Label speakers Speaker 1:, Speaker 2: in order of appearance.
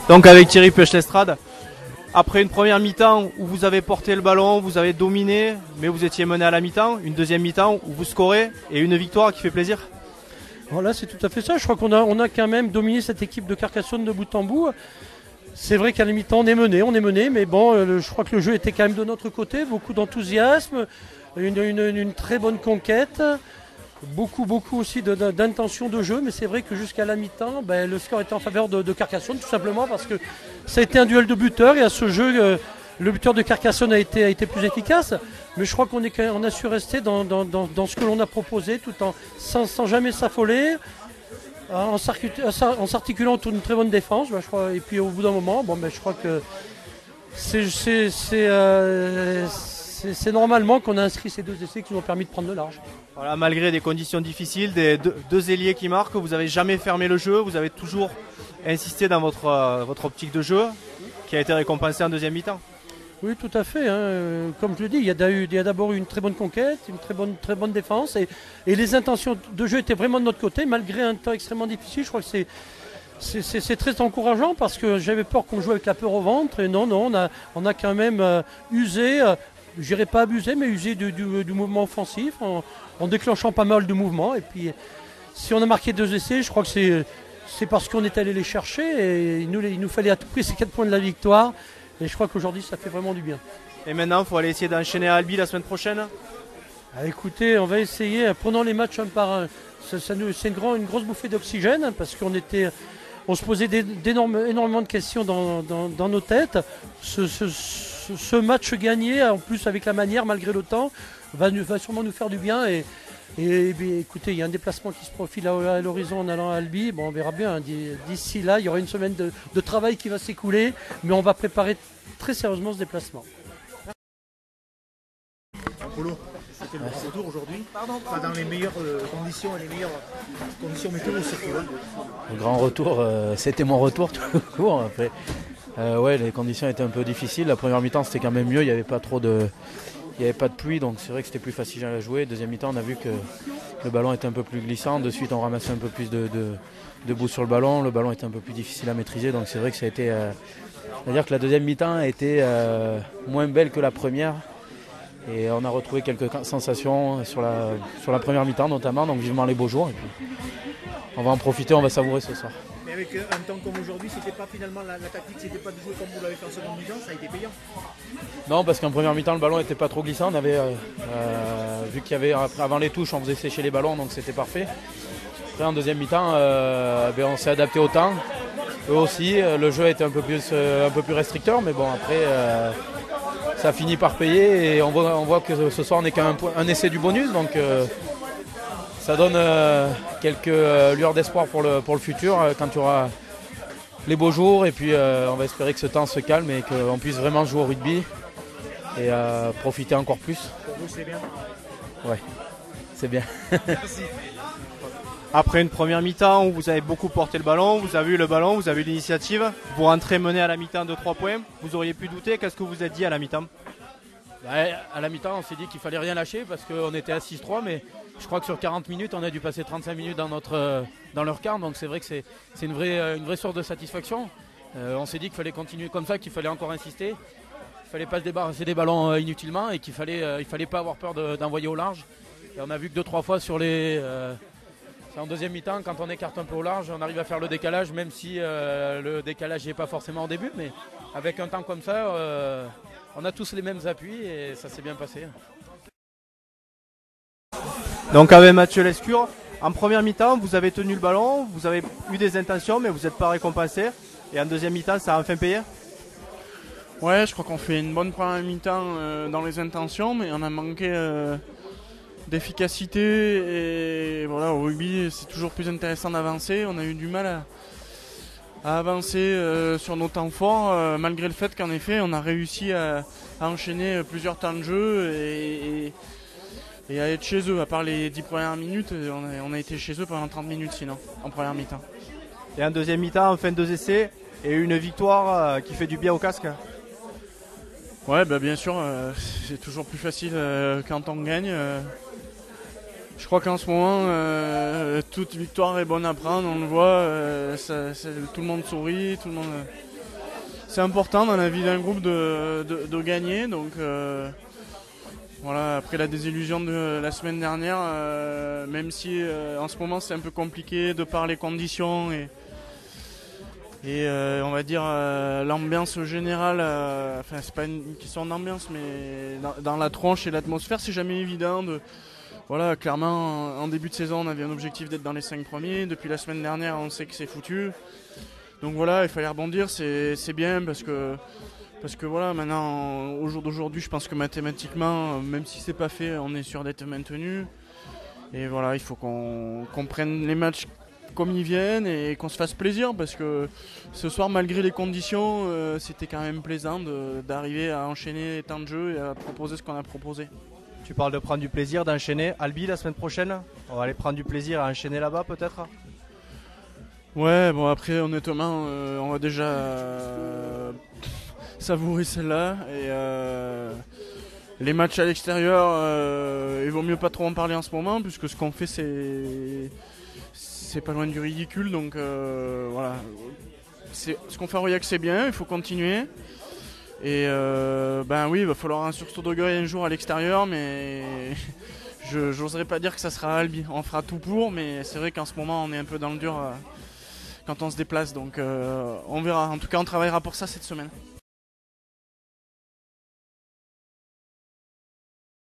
Speaker 1: Donc avec Thierry Pech-Lestrade, après une première mi-temps où vous avez porté le ballon, vous avez dominé, mais vous étiez mené à la mi-temps, une deuxième mi-temps où vous scorez et une victoire qui fait plaisir.
Speaker 2: Voilà, c'est tout à fait ça. Je crois qu'on a quand même dominé cette équipe de Carcassonne de bout en bout. C'est vrai qu'à la mi-temps on est mené, mais bon, je crois que le jeu était quand même de notre côté, beaucoup d'enthousiasme, une très bonne conquête. Beaucoup aussi d'intention de jeu, mais c'est vrai que jusqu'à la mi-temps, le score était en faveur de Carcassonne, tout simplement parce que ça a été un duel de buteurs et à ce jeu, le buteur de Carcassonne a été plus efficace. Mais je crois qu'on a su rester dans ce que l'on a proposé, sans jamais s'affoler, en s'articulant autour d'une très bonne défense. Je crois, et puis au bout d'un moment, je crois que c'est normalement qu'on a inscrit ces deux essais qui nous ont permis de prendre de large.
Speaker 1: Voilà, malgré des conditions difficiles, deux ailiers qui marquent, vous n'avez jamais fermé le jeu, vous avez toujours insisté dans votre optique de jeu qui a été récompensée en deuxième mi-temps.
Speaker 2: Oui, tout à fait. Comme je le dis, il y a d'abord eu une très bonne conquête, une très bonne défense et les intentions de jeu étaient vraiment de notre côté, malgré un temps extrêmement difficile. Je crois que c'est très encourageant parce que j'avais peur qu'on joue avec la peur au ventre et non, on a quand même usé, je dirais pas abusé, mais usé du mouvement offensif en déclenchant pas mal de mouvements. Et puis, si on a marqué 2 essais, je crois que c'est parce qu'on est allé les chercher et il nous fallait à tout prix ces 4 points de la victoire. Et je crois qu'aujourd'hui, ça fait vraiment du bien.
Speaker 1: Et maintenant, il faut aller essayer d'enchaîner à Albi la semaine prochaine.
Speaker 2: Écoutez, on va essayer, prenant les matchs un par un. C'est une grosse bouffée d'oxygène parce on se posait énormément de questions dans nos têtes. Ce match gagné, en plus avec la manière, malgré le temps, va sûrement nous faire du bien. Et écoutez, il y a un déplacement qui se profile à l'horizon en allant à Albi. Bon, on verra bien. D'ici là, il y aura une semaine de travail qui va s'écouler, mais on va préparer très sérieusement ce déplacement.
Speaker 3: Polo, c'était le grand retour aujourd'hui, pas dans les meilleures conditions et les meilleures conditions météo surtout.
Speaker 4: Le grand retour, c'était mon retour tout court. Après, les conditions étaient un peu difficiles. La première mi-temps c'était quand même mieux, il n'y avait pas de pluie, donc c'est vrai que c'était plus facile à jouer. Deuxième mi-temps, on a vu que le ballon était un peu plus glissant. De suite, on ramassait un peu plus de bout sur le ballon était un peu plus difficile à maîtriser, donc c'est vrai que ça a été... c'est-à-dire que la deuxième mi-temps a été moins belle que la première. Et on a retrouvé quelques sensations sur la première mi-temps notamment, donc vivement les beaux jours. Et puis on va en profiter, on va savourer ce soir.
Speaker 3: Mais avec un temps comme aujourd'hui, c'était pas finalement la tactique, c'était pas de jouer comme vous l'avez fait en seconde mi-temps, ça a été payant.
Speaker 4: Non, parce qu'en première mi-temps, le ballon n'était pas trop glissant. On avait vu qu'il y avait avant les touches, on faisait sécher les ballons, donc c'était parfait. Après en deuxième mi-temps, on s'est adapté au temps. Eux aussi, le jeu était un peu plus restricteur, mais bon après. Ça finit par payer et on voit que ce soir on n'est qu'un un essai du bonus, donc ça donne quelques lueurs d'espoir pour le futur quand tu auras les beaux jours, et puis on va espérer que ce temps se calme et qu'on puisse vraiment jouer au rugby et profiter encore plus.
Speaker 3: Pour vous c'est bien?
Speaker 4: Ouais, c'est bien.
Speaker 3: Merci.
Speaker 1: Après une première mi-temps où vous avez beaucoup porté le ballon, vous avez eu le ballon, vous avez eu l'initiative, vous rentrez mené à la mi-temps de 3 points, vous auriez pu douter, qu'est-ce que vous êtes dit à la mi-temps?
Speaker 4: À la mi-temps, on s'est dit qu'il fallait rien lâcher parce qu'on était à 6-3, mais je crois que sur 40 minutes, on a dû passer 35 minutes dans leur quart, donc c'est vrai que c'est une vraie source de satisfaction. On s'est dit qu'il fallait continuer comme ça, qu'il fallait encore insister, qu'il fallait pas se débarrasser des ballons inutilement et qu'il fallait pas avoir peur d'envoyer au large. Et on a vu que 2-3 fois sur en deuxième mi-temps, quand on écarte un peu au large, on arrive à faire le décalage, même si le décalage n'est pas forcément au début, mais avec un temps comme ça, on a tous les mêmes appuis et ça s'est bien passé.
Speaker 1: Donc avec Mathieu Lescure, en première mi-temps, vous avez tenu le ballon, vous avez eu des intentions, mais vous n'êtes pas récompensé. Et en deuxième mi-temps, ça a enfin payé?
Speaker 5: Ouais, je crois qu'on fait une bonne première mi-temps dans les intentions, mais on a manqué d'efficacité. Et voilà, au rugby, c'est toujours plus intéressant d'avancer. On a eu du mal à avancer sur nos temps forts, malgré le fait qu'en effet, on a réussi à enchaîner plusieurs temps de jeu et à être chez eux. À part les 10 premières minutes, on a été chez eux pendant 30 minutes sinon, en première mi-temps.
Speaker 1: Et en deuxième mi-temps, on fait 2 essais et une victoire qui fait du bien au casque.
Speaker 5: Ouais, bien sûr, c'est toujours plus facile quand on gagne. Je crois qu'en ce moment, toute victoire est bonne à prendre, on le voit, tout le monde sourit, tout le monde c'est important dans la vie d'un groupe de gagner. Donc voilà, après la désillusion de la semaine dernière, même si en ce moment c'est un peu compliqué de par les conditions et on va dire l'ambiance générale, enfin c'est pas une question d'ambiance, mais dans la tronche et l'atmosphère, c'est jamais évident de... Voilà, clairement en début de saison on avait un objectif d'être dans les 5 premiers, depuis la semaine dernière on sait que c'est foutu. Donc voilà, il fallait rebondir, c'est bien parce que voilà, maintenant au jour d'aujourd'hui je pense que mathématiquement, même si c'est pas fait, on est sûr d'être maintenu. Et voilà, il faut qu'on prenne les matchs comme ils viennent et qu'on se fasse plaisir, parce que ce soir, malgré les conditions, c'était quand même plaisant d'arriver à enchaîner les temps de jeu et à proposer ce qu'on a proposé.
Speaker 1: Tu parles de prendre du plaisir, d'enchaîner. Albi, la semaine prochaine, on va aller prendre du plaisir à enchaîner là-bas peut-être?
Speaker 5: Ouais, bon après honnêtement, on va déjà savourer celle-là. Et les matchs à l'extérieur, il vaut mieux pas trop en parler en ce moment, puisque ce qu'on fait c'est pas loin du ridicule. Donc voilà, ce qu'on fait à Aurillac c'est bien, il faut continuer. Et ben oui, il va falloir un sursaut d'orgueil un jour à l'extérieur, mais j'oserais pas dire que ça sera à Albi. On fera tout pour, mais c'est vrai qu'en ce moment on est un peu dans le dur quand on se déplace, donc on verra. En tout cas on travaillera pour ça cette semaine.